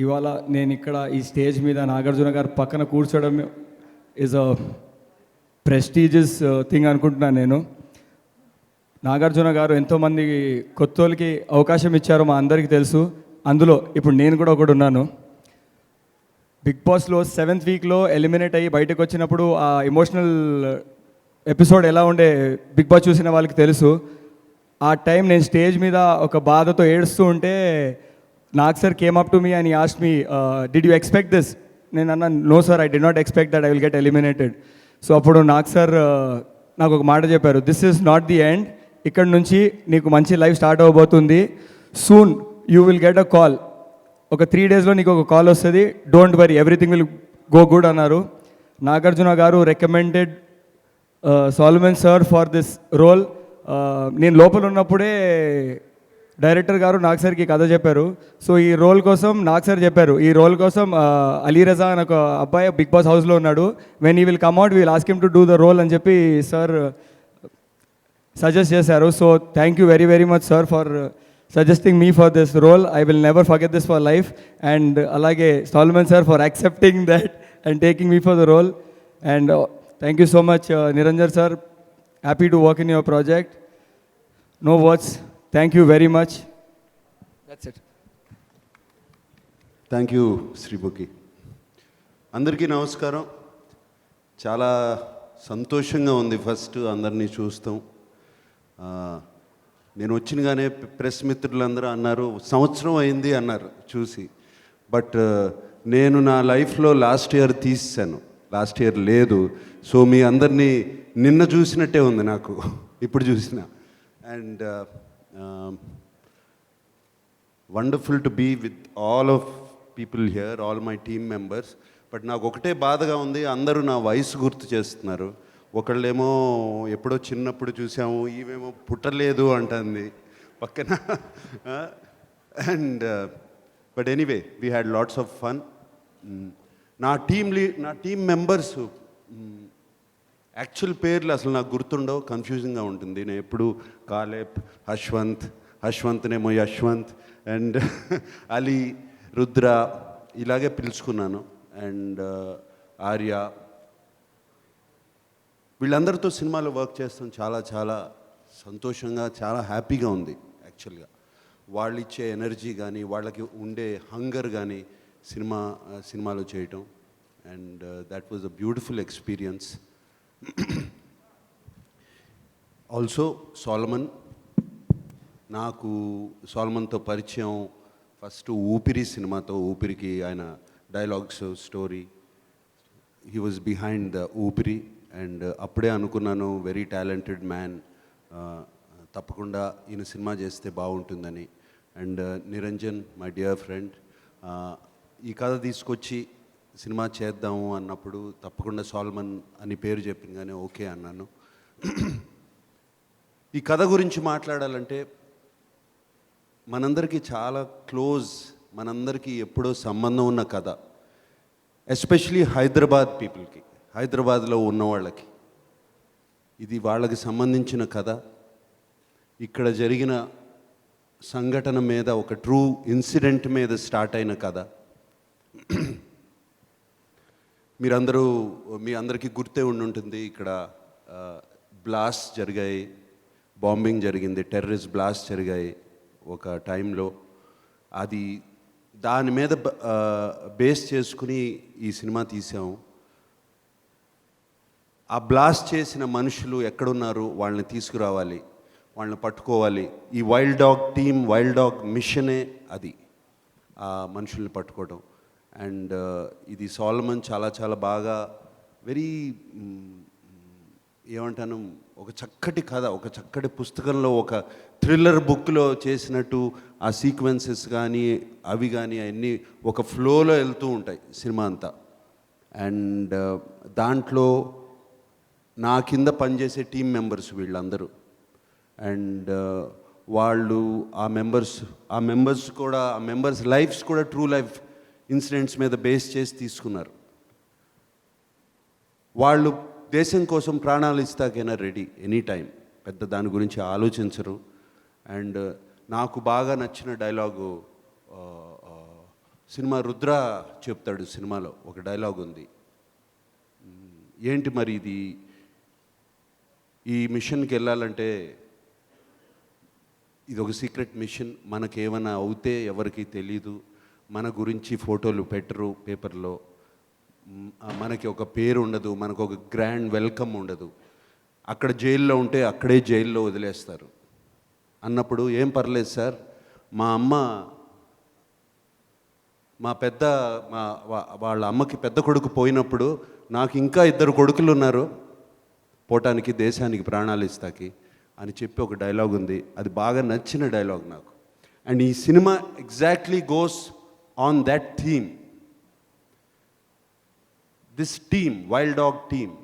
ఇవాళ నేను ఇక్కడ ఈ స్టేజ్ మీద నాగార్జున గారు పక్కన కూర్చోవడం ఈజ్ అ ప్రెస్టీజియస్ థింగ్ అనుకుంటున్నాను నేను. నాగార్జున గారు ఎంతోమంది కొత్తోళ్ళకి అవకాశం ఇచ్చారో మా అందరికీ తెలుసు. అందులో ఇప్పుడు నేను కూడా ఒకడు ఉన్నాను. బిగ్ బాస్లో 7th వీక్లో ఎలిమినేట్ అయ్యి బయటకు వచ్చినప్పుడు ఆ ఎమోషనల్ ఎపిసోడ్ ఎలా ఉండే బిగ్ బాస్ చూసిన వాళ్ళకి తెలుసు. ఆ టైం నేను స్టేజ్ మీద ఒక బాధతో ఏడుస్తూ ఉంటే Nag sir came up to me and asked me, did you expect this? నేను అన్నా, no sir, I did not expect that I will get eliminated. So అప్పుడు నాగ్ సార్ నాకు ఒక మాట చెప్పారు, this is not the end, ఇక్కడ నుంచి నీకు మంచి లైఫ్ స్టార్ట్ అవ్వబోతుంది, soon you will get a call, ఒక 3 డేస్లో నీకు ఒక కాల్ వస్తుంది, don't worry, everything will go good అన్నారు. నాగార్జున గారు recommended Solomon sir for this role. నేను లోపల ఉన్నప్పుడే డైరెక్టర్ గారు నాగ్ సార్కి కథ చెప్పారు. సో ఈ రోల్ కోసం నాగ్ సార్ చెప్పారు, ఈ రోల్ కోసం అలీ రజా అని ఒక అబ్బాయి బిగ్ బాస్ హౌస్లో ఉన్నాడు, when he will come out will ask him to do the role అని చెప్పి సార్ సజెస్ట్ చేశారు. So thank you very very much sir for suggesting me for this role. I will never forget this for life. And అలాగే Solomon sir for accepting that and taking me for the role. And thank you so much Niranjan sir, happy to work in your project. No words, thank you very much. That's it. Thank you Sreemukhi. అందరికీ నమస్కారం. చాలా సంతోషంగా ఉంది first అందరినీ చూస్తాం. నేను వచ్చినగానే press మిత్రులందరూ అన్నారు, సంవత్సరం అయింది అన్నారు చూసి. బట్ నేను నా లైఫ్లో లాస్ట్ ఇయర్ తీసాను, లాస్ట్ ఇయర్ లేదు. సో మీ అందరినీ నిన్న చూసినట్టే ఉంది నాకు ఇప్పుడు చూసిన. And wonderful to be with all of people here, all my team members. But నాకు ఒకటే బాధగా ఉంది, అందరూ నా వయసు గుర్తు చేస్తున్నారు. ఒకళ్ళేమో ఎప్పుడో చిన్నప్పుడు చూసాము, ఈమెమో పుట్టలేదు అంటుంది పక్కన. And but anyway we had lots of fun. నా టీమ్ మెంబర్స్ యాక్చువల్ పేర్లు అసలు నాకు గుర్తుండవు, కన్ఫ్యూజింగ్గా ఉంటుంది. నేను ఎప్పుడు కాలేబ్, హష్వంత్నేమో యశ్వంత్, అండ్ అలీ, రుద్ర ఇలాగే పిలుచుకున్నాను. అండ్ ఆర్య, వీళ్ళందరితో సినిమాలో వర్క్ చేస్తాం చాలా చాలా సంతోషంగా, చాలా హ్యాపీగా ఉంది. యాక్చువల్గా వాళ్ళు ఇచ్చే ఎనర్జీ కానీ, వాళ్ళకి ఉండే హంగర్ కానీ సినిమాలో చేయటం. And that was a beautiful experience. Also Solomon, నాకు సోలమన్తో పరిచయం ఫస్ట్ ఊపిరి సినిమాతో. ఊపిరికి ఆయన dialogues, story, he was behind the ఊపిరి. అండ్ అప్పుడే అనుకున్నాను, వెరీ టాలెంటెడ్ మ్యాన్, తప్పకుండా ఈయన సినిమా చేస్తే బాగుంటుందని. And Niranjan, my dear friend, ఈ కథ తీసుకొచ్చి సినిమా చేద్దాము అన్నప్పుడు తప్పకుండా సోలమన్ అని పేరు చెప్పింగానే ఓకే అన్నాను. ఈ కథ గురించి మాట్లాడాలంటే మనందరికీ చాలా క్లోజ్, మనందరికీ ఎప్పుడో సంబంధం ఉన్న కథ. ఎస్పెషలీ హైదరాబాద్ పీపుల్కి, హైదరాబాద్లో ఉన్న వాళ్ళకి ఇది వాళ్ళకి సంబంధించిన కథ. ఇక్కడ జరిగిన సంఘటన మీద, ఒక ట్రూ ఇన్సిడెంట్ మీద స్టార్ట్ అయిన కథ. మీ అందరికీ గుర్తే ఉండుంటుంది, ఇక్కడ బ్లాస్ట్ జరిగాయి, బాంబింగ్ జరిగింది, టెర్రరిస్ట్ బ్లాస్ట్ జరిగాయి ఒక టైంలో. అది దాని మీద బేస్ చేసుకుని ఈ సినిమా తీసాము. ఆ బ్లాస్ట్ చేసిన మనుషులు ఎక్కడున్నారు, వాళ్ళని తీసుకురావాలి, వాళ్ళని పట్టుకోవాలి. ఈ wild dog team, wild dog మిషనే అది, ఆ మనుషుల్ని పట్టుకోవడం. అండ్ ఇది సోలమన్ చాలా చాలా బాగా, వెరీ ఏమంటాను, ఒక చక్కటి కథ, ఒక చక్కటి పుస్తకంలో, ఒక థ్రిల్లర్ బుక్లో చేసినట్టు ఆ సీక్వెన్సెస్ కానీ అవి కానీ అన్నీ ఒక ఫ్లోలో వెళ్తూ ఉంటాయి సినిమా అంతా. అండ్ దాంట్లో నా కింద పనిచేసే టీం మెంబర్స్ వీళ్ళందరూ. అండ్ వాళ్ళు ఆ మెంబర్స్ కూడా, ఆ మెంబర్స్ లైఫ్స్ కూడా ట్రూ లైఫ్ ఇన్సిడెంట్స్ మీద బేస్ చేసి తీసుకున్నారు. వాళ్ళు దేశం కోసం ప్రాణాలు ఇస్తాకైనా రెడీ ఎనీ టైం, పెద్ద దాని గురించి ఆలోచించరు. అండ్ నాకు బాగా నచ్చిన డైలాగు సినిమా రుద్ర చెప్తాడు, సినిమాలో ఒక డైలాగ్ ఉంది. ఏంటి మరి ఇది, ఈ మిషన్కి వెళ్ళాలంటే ఇది ఒక సీక్రెట్ మిషన్, మనకేమైనా అవుతే ఎవరికి తెలీదు, మన గురించి ఫోటోలు పెట్టరు పేపర్లో, మనకి ఒక పేరు ఉండదు, మనకు ఒక గ్రాండ్ వెల్కమ్ ఉండదు, అక్కడ జైల్లో ఉంటే అక్కడే జైల్లో వదిలేస్తారు అన్నప్పుడు ఏం పర్లేదు సార్, మా అమ్మ వాళ్ళ అమ్మకి పెద్ద కొడుకు పోయినప్పుడు నాకు ఇంకా 2 కొడుకులు ఉన్నారు పోవటానికి, దేశానికి ప్రాణాలు ఇస్తాకి అని చెప్పి ఒక డైలాగ్ ఉంది. అది బాగా నచ్చిన డైలాగ్ నాకు. అండ్ ఈ cinema exactly goes on that theme. This team, wild dog team,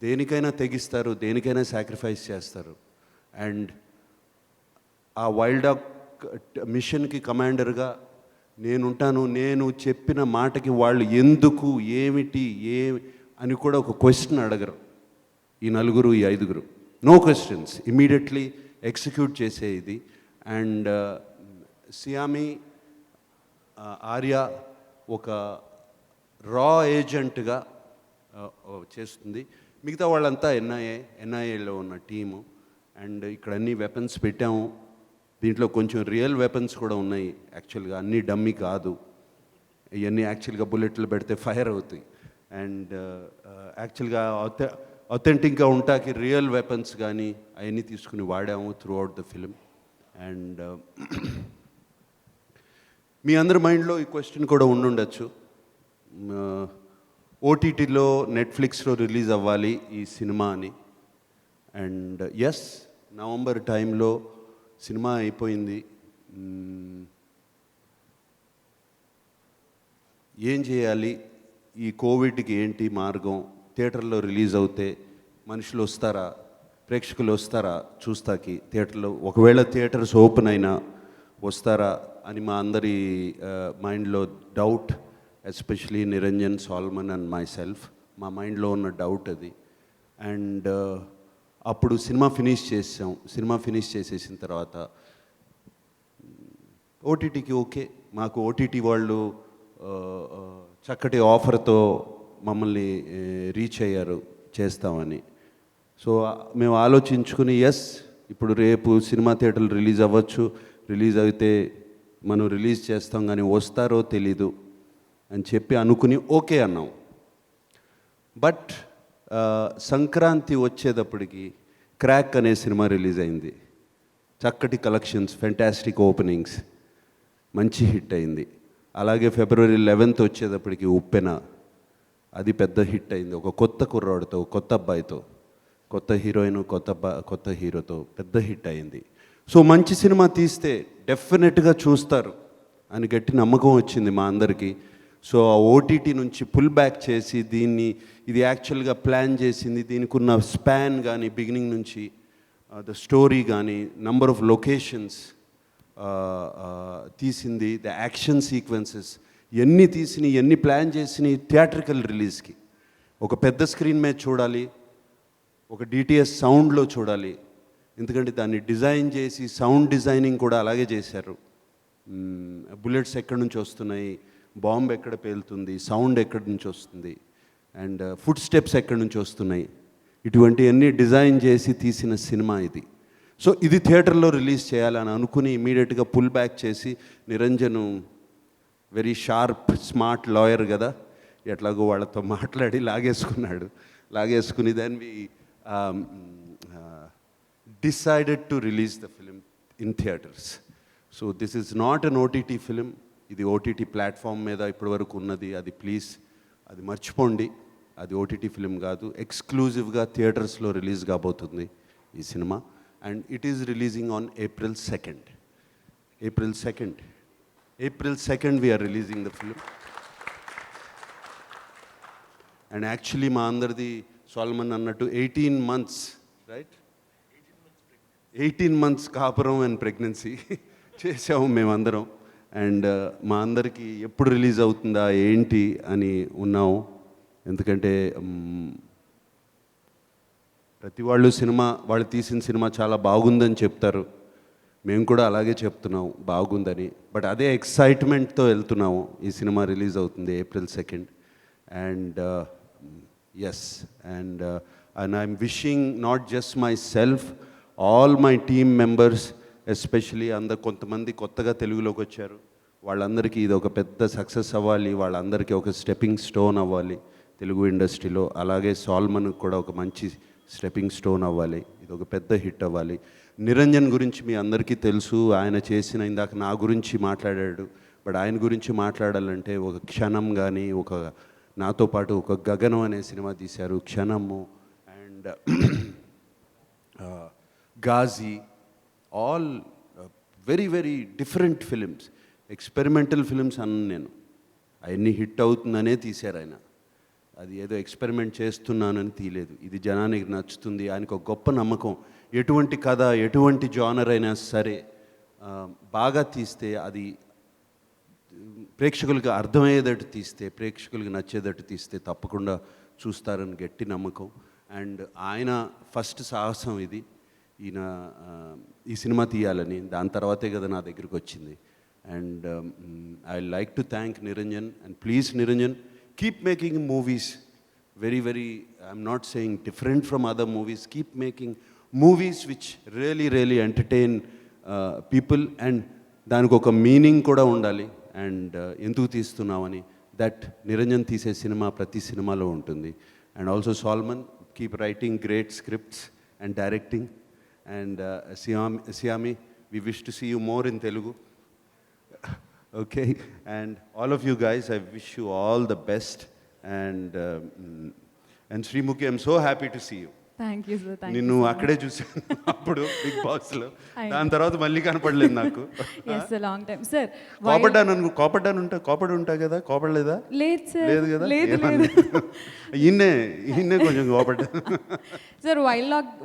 దేనికైనా తెగిస్తారు, దేనికైనా సాక్రిఫైస్ చేస్తారు. అండ్ ఆ వైల్డ్ డాగ్ మిషన్కి కమాండర్గా నేనుంటాను. నేను చెప్పిన మాటకి వాళ్ళు ఎందుకు, ఏమిటి, అని కూడా ఒక క్వశ్చన్ అడగరు ఈ 4, ఈ 5. నో క్వశ్చన్స్, ఇమీడియట్లీ ఎగ్జిక్యూట్ చేసే ఇది. అండ్ సియామి, ఆర్య ఒక రా ఏజెంట్గా చేస్తుంది. మిగతా వాళ్ళంతా ఎన్ఐఏలో ఉన్న టీము. అండ్ ఇక్కడ అన్ని వెపన్స్ పెట్టాము. దీంట్లో కొంచెం రియల్ వెపన్స్ కూడా ఉన్నాయి యాక్చువల్గా, అన్నీ డమ్మీ కాదు. ఇవన్నీ యాక్చువల్గా బుల్లెట్లు పెడితే ఫైర్ అవుతాయి. అండ్ యాక్చువల్గా అథెంటిక్గా ఉంటాకి రియల్ వెపన్స్ కానీ అవన్నీ తీసుకుని వాడాము throughout the film. And మీ అందరి మైండ్లో ఈ క్వశ్చన్ కూడా ఉండుండొచ్చు, ఓటీటీలో నెట్ఫ్లిక్స్లో రిలీజ్ అవ్వాలి ఈ సినిమా అని. అండ్ ఎస్, నవంబర్ టైంలో సినిమా అయిపోయింది. ఏం చేయాలి, ఈ కోవిడ్కి ఏంటి మార్గం, థియేటర్లో రిలీజ్ అవుతే మనుషులు వస్తారా, ప్రేక్షకులు వస్తారా చూస్తాకి థియేటర్లో, ఒకవేళ థియేటర్స్ ఓపెన్ అయినా వస్తారా అని మా అందరి మైండ్లో doubt, especially Niranjan, Solomon and myself, మా మైండ్లో ఉన్న డౌట్ అది. అండ్ అప్పుడు సినిమా ఫినిష్ చేసాం. సినిమా ఫినిష్ చేసేసిన తర్వాత ఓటీటీకి ఓకే, మాకు ఓటీటీ వాళ్ళు చక్కటి ఆఫర్తో మమ్మల్ని రీచ్ అయ్యారు చేస్తామని. సో మేము ఆలోచించుకుని ఎస్, ఇప్పుడు రేపు సినిమా థియేటర్లు రిలీజ్ అవ్వచ్చు, రిలీజ్ అయితే మనం రిలీజ్ చేస్తాం, కానీ వస్తారో తెలీదు అని చెప్పి అనుకుని ఓకే అన్నాం. బట్ సంక్రాంతి వచ్చేటప్పటికి క్రాక్ అనే సినిమా రిలీజ్ అయింది. చక్కటి కలెక్షన్స్, ఫెంటాస్టిక్ ఓపెనింగ్స్, మంచి హిట్ అయింది. అలాగే ఫిబ్రవరి 11th వచ్చేటప్పటికి ఉప్పెన, అది పెద్ద హిట్ అయింది. ఒక కొత్త కుర్రాడితో, కొత్త అబ్బాయితో, కొత్త హీరోయిన్, కొత్త హీరోతో పెద్ద హిట్ అయింది. సో మంచి సినిమా తీస్తే డెఫినెట్గా చూస్తారు అని గట్టి నమ్మకం వచ్చింది మా అందరికీ. సో ఆ ఓటీటీ నుంచి పుల్ బ్యాక్ చేసి ఇది యాక్చువల్గా ప్లాన్ చేసింది, దీనికి ఉన్న స్పాన్ కానీ, బిగినింగ్ నుంచి ద స్టోరీ కానీ, నంబర్ ఆఫ్ లొకేషన్స్ తీసింది, ద యాక్షన్ సీక్వెన్సెస్, ఎన్ని ప్లాన్ చేసినవి థియేట్రికల్ రిలీజ్కి. ఒక పెద్ద స్క్రీన్ మీద చూడాలి, ఒక డిటిఎస్ సౌండ్లో చూడాలి, ఎందుకంటే దాన్ని డిజైన్ చేసి సౌండ్ డిజైనింగ్ కూడా అలాగే చేశారు. బుల్లెట్స్ ఎక్కడి నుంచి వస్తున్నాయి, బాంబ్ ఎక్కడ పేలుతుంది, సౌండ్ ఎక్కడి నుంచి వస్తుంది, అండ్ ఫుట్ స్టెప్స్ ఎక్కడి నుంచి వస్తున్నాయి, ఇటువంటివన్నీ డిజైన్ చేసి తీసిన సినిమా ఇది. సో ఇది థియేటర్లో రిలీజ్ చేయాలని అనుకుని ఇమీడియట్గా పుల్ బ్యాక్ చేసి, Niranjan very sharp smart lawyer కదా, ఎట్లాగో వాళ్ళతో మాట్లాడి లాగేసుకుని దాన్ని we decided to release the film in theatres. So this is not an OTT film, ఇది ఓటీటీ ప్లాట్ఫామ్ మీద ఇప్పటివరకు ఉన్నది, అది ప్లీజ్ అది మర్చిపోండి, అది ఓటీటీ ఫిలిం కాదు, ఎక్స్క్లూజివ్గా థియేటర్స్లో రిలీజ్ కాబోతుంది ఈ సినిమా. And it is releasing on April 2nd. April 2nd we're releasing the film. And actually మా అందరిది సాల్మన్ అన్నట్టు 18 months, రైట్, 18 months కాపురం అండ్ ప్రెగ్నెన్సీ చేసాము మేమందరం. అండ్ మా అందరికీ ఎప్పుడు రిలీజ్ అవుతుందా ఏంటి అని ఉన్నాము. ఎందుకంటే ప్రతి వాళ్ళు తీసిన సినిమా చాలా బాగుందని చెప్తారు, మేము కూడా అలాగే చెప్తున్నాం బాగుందని. బట్ అదే ఎక్సైట్మెంట్తో వెళ్తున్నాము. ఈ సినిమా రిలీజ్ అవుతుంది April 2nd. And yes, and I'm wishing not just myself, all my team members, especially కొంతమంది కొత్తగా తెలుగులోకి వచ్చారు, వాళ్ళందరికీ ఇది ఒక పెద్ద సక్సెస్ అవ్వాలి, వాళ్ళందరికీ ఒక స్టెప్పింగ్ స్టోన్ అవ్వాలి తెలుగు ఇండస్ట్రీలో. అలాగే సాల్మన్కి కూడా ఒక మంచి స్టెప్పింగ్ స్టోన్ అవ్వాలి, ఇది ఒక పెద్ద హిట్ అవ్వాలి. నిరంజన్ గురించి మీ అందరికీ తెలుసు, ఆయన చేసిన, ఇందాక నా గురించి మాట్లాడాడు, బట్ ఆయన గురించి మాట్లాడాలంటే ఒక క్షణం కానీ, ఒక నాతో పాటు ఒక గగనం అనే సినిమా తీశారు, క్షణము, and Ghazi, all very very different films, experimental films అన్న నేను. అవన్నీ హిట్ అవుతుందనే తీశారు ఆయన. అది ఏదో ఎక్స్పెరిమెంట్ చేస్తున్నానని తీయలేదు. ఇది జనానికి నచ్చుతుంది, ఆయనకు ఒక గొప్ప నమ్మకం. ఎటువంటి కథ, ఎటువంటి జానర్ అయినా సరే బాగా తీస్తే, అది ప్రేక్షకులకు అర్థమయ్యేటట్టు తీస్తే, ప్రేక్షకులకు నచ్చేటట్టు తీస్తే తప్పకుండా చూస్తారని గట్టి నమ్మకం. అండ్ ఆయన ఫస్ట్ సాహసం ఇది, ఈయన ఈ సినిమా తీయాలని. దాని తర్వాతే కదా నా దగ్గరికి వచ్చింది. And I like to thank Niranjan. And please Niranjan, keep making movies, very very, I'm not saying different from other movies, keep making movies which really entertain people, and దానికి ఒక మీనింగ్ కూడా ఉండాలి. అండ్ ఎందుకు తీస్తున్నామని, దట్ నిరంజన్ తీసే సినిమా ప్రతి సినిమాలో ఉంటుంది. And also Solomon, keep writing great scripts and directing. And Saiyami, we wish to see you more in Telugu. Okay, and all of you guys, I wish you all the best. And Srimuki, I'm so happy to see you. Thank you sir. Thank నిన్ను అక్కడే చూసాను అప్పుడు big బాస్లో. దాని తర్వాత మళ్ళీ కనపడలేదు నాకు. Yes long time sir. కోపడి ఉంటా కదా, కోపడలేదా? లేదు సార్. లేదు కదా, లేదు. ఈయన్నే కొంచెం కోపడ్డా. సార్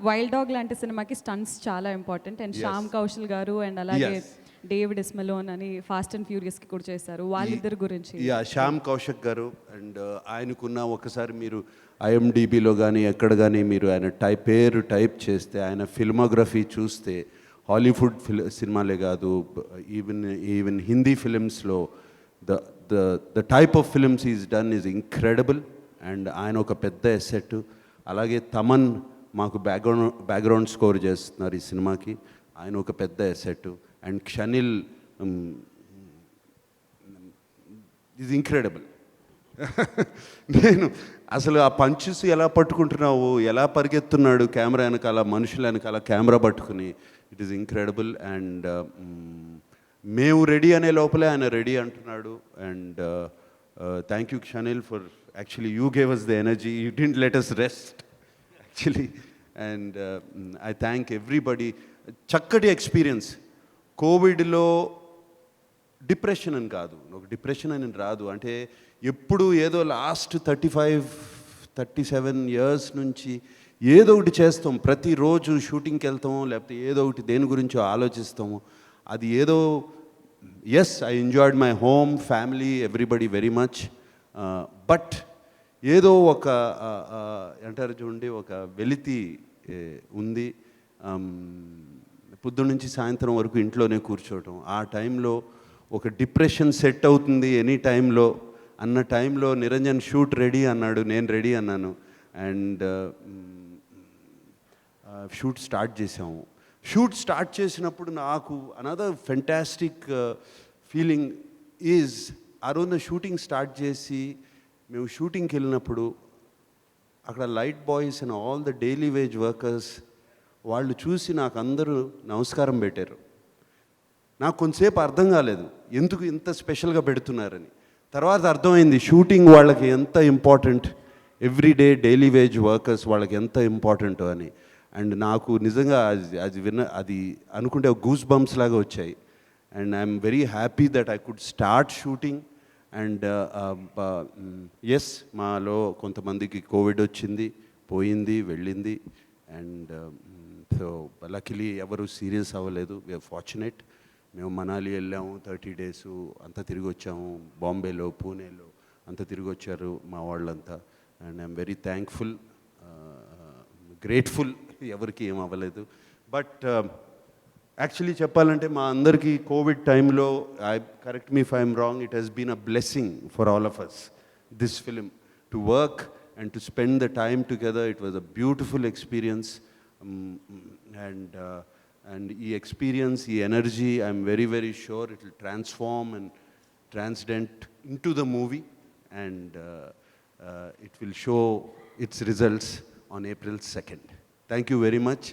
వైల్డ్ డాగ్ లాంటి సినిమాకి స్టంట్స్ చాలా ఇంపార్టెంట్. అండ్ శ్యామ్ కౌశల్ గారు అండ్ అలాగే డేవిడ్ ఎస్మెలోన్ అని ఫాస్ట్ అండ్ ఫ్యూరియస్కి కూడా చేశారు. వాళ్ళిద్దరి గురించి. శ్యామ్ కౌశక్ గారు. అండ్ ఆయనకున్న, ఒకసారి మీరు IMDbలో కానీ ఎక్కడ కానీ మీరు ఆయన పేరు టైప్ చేస్తే, ఆయన ఫిల్మోగ్రఫీ చూస్తే, హాలీవుడ్ సినిమాలే కాదు, ఈవెన్ హిందీ ఫిలిమ్స్లో the type of films is done is incredible. And ఆయన ఒక పెద్ద ఎసెట్. అలాగే తమన్ మాకు బ్యాక్గ్రౌండ్ స్కోర్ చేస్తున్నారు ఈ సినిమాకి, ఆయన ఒక పెద్ద asset. And Shaneil is incredible. నేను అసలు ఆ పంచెస్ ఎలా పట్టుకుంటున్నావు, ఎలా పరిగెత్తున్నాడు కెమెరా వెనకాల, మనుషుల వెనకాల కెమెరా పట్టుకుని, ఇట్ ఈస్ ఇంక్రెడిబుల్. అండ్ మేము రెడీ అనే లోపలే ఆయన రెడీ అంటున్నాడు. And thank you Shaneil for, actually you gave us the energy, you didn't let us rest actually. And I thank everybody. చక్కటి ఎక్స్పీరియన్స్. కోవిడ్లో డిప్రెషన్ అని కాదు, ఒక డిప్రెషన్ అని రాదు. అంటే ఎప్పుడు ఏదో లాస్ట్ 35-37 ఇయర్స్ నుంచి ఏదో ఒకటి చేస్తాం, ప్రతిరోజు షూటింగ్కి వెళ్తాము, లేకపోతే ఏదో ఒకటి దేని గురించో ఆలోచిస్తాము. అది ఏదో, yes, I enjoyed my home, family, everybody very much. But ఏదో ఒక అంటారు చూడండి, ఒక వెలితి ఉంది. పొద్దున్న నుంచి సాయంత్రం వరకు ఇంట్లోనే కూర్చోవటం, ఆ టైంలో ఒక డిప్రెషన్ సెట్ అవుతుంది ఎనీ టైంలో అన్న టైంలో నిరంజన్ షూట్ రెడీ అన్నాడు, నేను రెడీ అన్నాను. అండ్ షూట్ స్టార్ట్ చేసాము. షూట్ స్టార్ట్ చేసినప్పుడు నాకు అనదర్ ఫెంటాస్టిక్ ఫీలింగ్ ఈజ్, ఆ రోజున షూటింగ్ స్టార్ట్ చేసి మేము షూటింగ్కి వెళ్ళినప్పుడు అక్కడ light boys and all the daily wage workers వాళ్ళు చూసి నాకు అందరూ నమస్కారం పెట్టారు. నాకు కొంతసేపు అర్థం కాలేదు ఎందుకు ఇంత స్పెషల్గా పెడుతున్నారని. తర్వాత అర్థమైంది షూటింగ్ వాళ్ళకి ఎంత important, everyday daily wage workers వాళ్ళకి ఎంత ఇంపార్టెంట్ అని. అండ్ నాకు నిజంగా అది అనుకుంటే గూస్ బంప్స్ లాగా వచ్చాయి. And I'm very happy that I could start shooting. And yes, మాలో కొంతమందికి కోవిడ్ వచ్చింది, పోయింది, వెళ్ళింది. అండ్ సో లక్కీలీ ఎవరు సీరియస్ అవ్వలేదు. We're fortunate. మేము మనాలి వెళ్ళాము, 30 days అంతా తిరిగి వచ్చాము. బాంబేలో, పూణేలో అంతా తిరిగి వచ్చారు మా వాళ్ళంతా. And I'm very thankful, grateful. ఎవరికి ఏం అవ్వలేదు. బట్ యాక్చువల్లీ చెప్పాలంటే మా అందరికీ కోవిడ్ టైంలో, I correct me if I'm wrong, it has been a blessing for all of us, this film, to work and to spend the time together. It was a beautiful experience. And ఈ experience, ఈ energy, I'm very very sure it will transform and transcend into the movie, and it will show its results on April 2nd. Thank you very much.